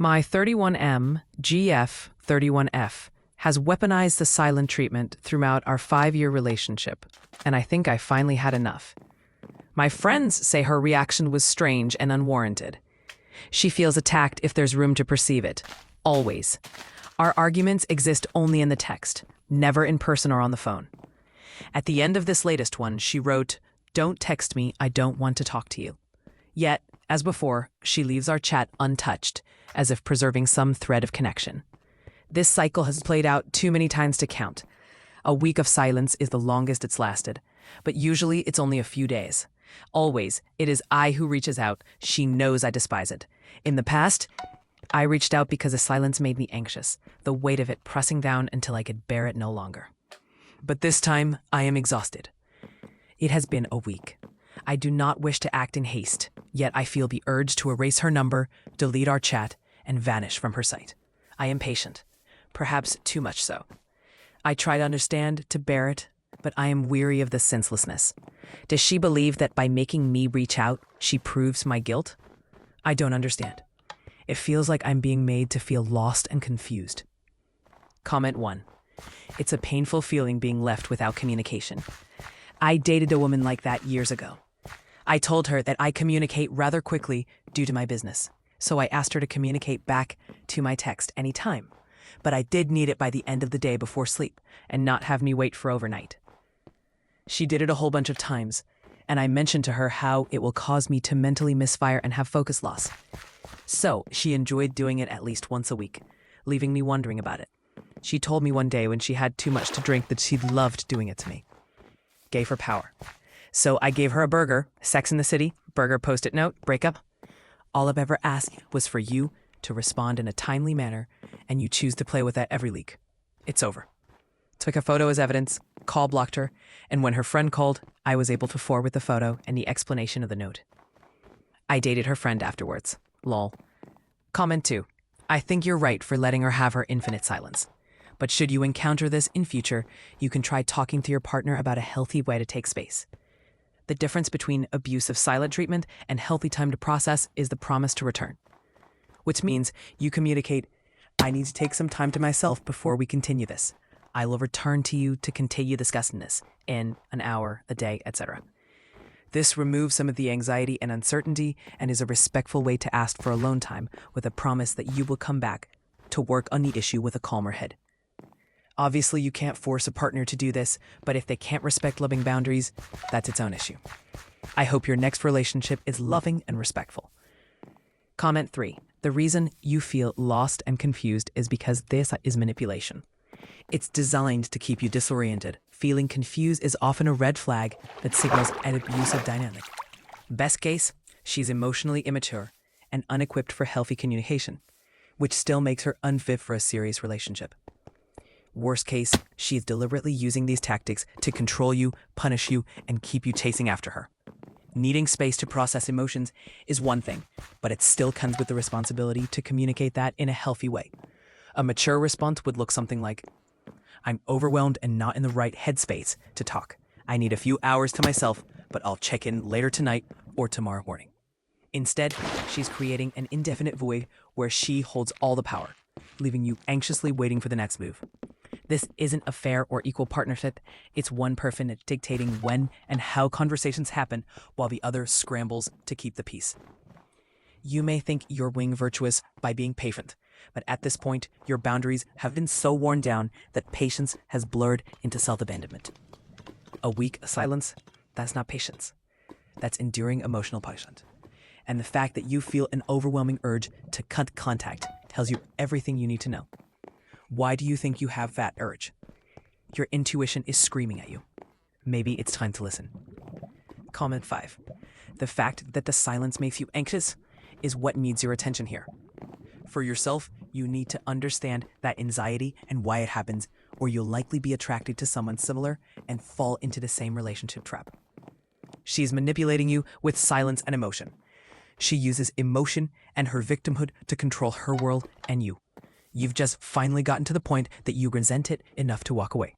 My 31M GF31F has weaponized the silent treatment throughout our 5-year relationship, and I think I finally had enough. My friends say her reaction was strange and unwarranted. She feels attacked if there's room to perceive it. Always. Our arguments exist only in the text, never in person or on the phone. At the end of this latest one, she wrote, "Don't text me, I don't want to talk to you." Yet, as before, she leaves our chat untouched, as if preserving some thread of connection. This cycle has played out too many times to count. A week of silence is the longest it's lasted, but usually it's only a few days. Always, it is I who reaches out. She knows I despise it. In the past, I reached out because the silence made me anxious, the weight of it pressing down until I could bear it no longer. But this time, I am exhausted. It has been a week. I do not wish to act in haste, yet I feel the urge to erase her number, delete our chat, and vanish from her sight. I am patient, perhaps too much so. I try to understand, to bear it, but I am weary of the senselessness. Does she believe that by making me reach out, she proves my guilt? I don't understand. It feels like I'm being made to feel lost and confused. Comment 1. It's a painful feeling being left without communication. I dated a woman like that years ago. I told her that I communicate rather quickly due to my business, so I asked her to communicate back to my text anytime. But I did need it by the end of the day before sleep and not have me wait for overnight. She did it a whole bunch of times, and I mentioned to her how it will cause me to mentally misfire and have focus loss. So she enjoyed doing it at least once a week, leaving me wondering about it. She told me one day when she had too much to drink that she loved doing it to me. Gave her power. So I gave her a burger, Sex in the City, burger post-it note, breakup. All I've ever asked was for you to respond in a timely manner, and you choose to play with that every leak. It's over. Took a photo as evidence, call blocked her, and when her friend called, I was able to forward the photo and the explanation of the note. I dated her friend afterwards. Lol. Comment 2. I think you're right for letting her have her infinite silence. But should you encounter this in future, you can try talking to your partner about a healthy way to take space. The difference between abusive silent treatment and healthy time to process is the promise to return. Which means you communicate, I need to take some time to myself before we continue this. I will return to you to continue discussing this in an hour, a day, etc. This removes some of the anxiety and uncertainty and is a respectful way to ask for alone time with a promise that you will come back to work on the issue with a calmer head. Obviously, you can't force a partner to do this, but if they can't respect loving boundaries, that's its own issue. I hope your next relationship is loving and respectful. Comment 3. The reason you feel lost and confused is because this is manipulation. It's designed to keep you disoriented. Feeling confused is often a red flag that signals an abusive dynamic. Best case, she's emotionally immature and unequipped for healthy communication, which still makes her unfit for a serious relationship. Worst case, she is deliberately using these tactics to control you, punish you, and keep you chasing after her. Needing space to process emotions is one thing, but it still comes with the responsibility to communicate that in a healthy way. A mature response would look something like, I'm overwhelmed and not in the right headspace to talk. I need a few hours to myself, but I'll check in later tonight or tomorrow morning. Instead, she's creating an indefinite void where she holds all the power, leaving you anxiously waiting for the next move. This isn't a fair or equal partnership. It's one person dictating when and how conversations happen while the other scrambles to keep the peace. You may think you're being virtuous by being patient, but at this point, your boundaries have been so worn down that patience has blurred into self-abandonment. A weak silence, that's not patience. That's enduring emotional punishment. And the fact that you feel an overwhelming urge to cut contact tells you everything you need to know. Why do you think you have that urge? Your intuition is screaming at you. Maybe it's time to listen. Comment 5. The fact that the silence makes you anxious is what needs your attention here. For yourself, you need to understand that anxiety and why it happens, or you'll likely be attracted to someone similar and fall into the same relationship trap. She's manipulating you with silence and emotion. She uses emotion and her victimhood to control her world and you. You've just finally gotten to the point that you resent it enough to walk away.